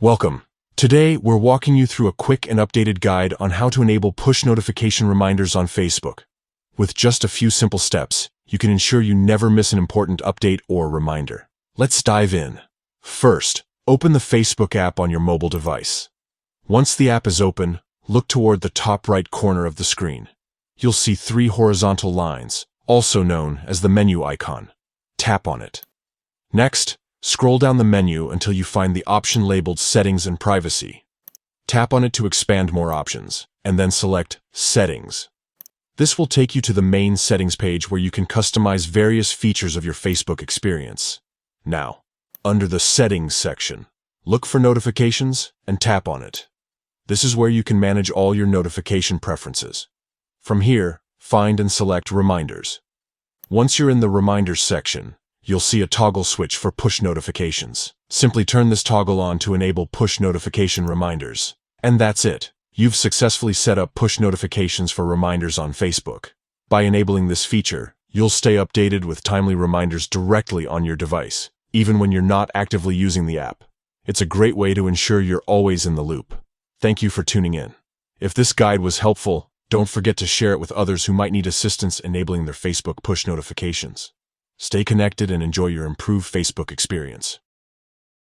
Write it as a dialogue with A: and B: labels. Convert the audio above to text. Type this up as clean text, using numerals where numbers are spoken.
A: Welcome. Today, we're walking you through a quick and updated guide on how to enable push notification reminders on Facebook. With just a few simple steps, you can ensure you never miss an important update or reminder. Let's dive in. First, open the Facebook app on your mobile device. Once the app is open, look toward the top right corner of the screen. You'll see three horizontal lines, also known as the menu icon. Tap on it. Next, scroll down the menu until you find the option labeled Settings and Privacy. Tap on it to expand more options, and then select Settings. This will take you to the main settings page where you can customize various features of your Facebook experience. Now, under the Settings section, look for Notifications and tap on it. This is where you can manage all your notification preferences. From here, find and select Reminders. Once you're in the Reminders section, you'll see a toggle switch for push notifications. Simply turn this toggle on to enable push notification reminders. And that's it. You've successfully set up push notifications for reminders on Facebook. By enabling this feature, you'll stay updated with timely reminders directly on your device, even when you're not actively using the app. It's a great way to ensure you're always in the loop. Thank you for tuning in. If this guide was helpful, don't forget to share it with others who might need assistance enabling their Facebook push notifications. Stay connected and enjoy your improved Facebook experience.